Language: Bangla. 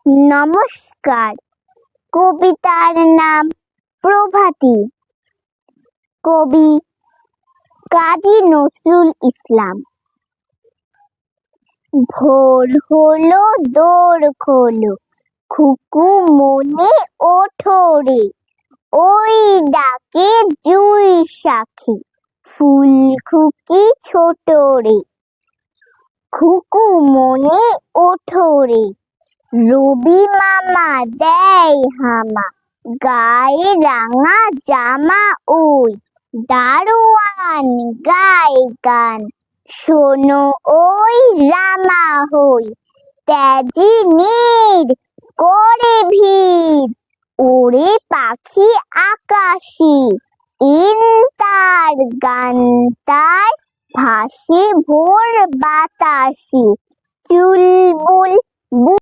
নমস্কার। কবিতার নাম প্রভাতী। কবি কাজী নজরুল ইসলাম। ভোর হলো দোর খোলো, খুকু মনে ওঠো রে, ওই ডাকে জুই সাক্ষী, ফুল খুকি ছোট রে। খুকু মনে ওঠো রে, রবি মামা দেয় হামা, গায়ে রাঙা জামা ওই, দারোয়ান গায় গান, শোনো ওই রামা হই, তেজি নীর করে ভিড়, ওরে পাখি আকাশি, ইন তার গান তার, ভাসে ভোর বাতাসি, চুলবুল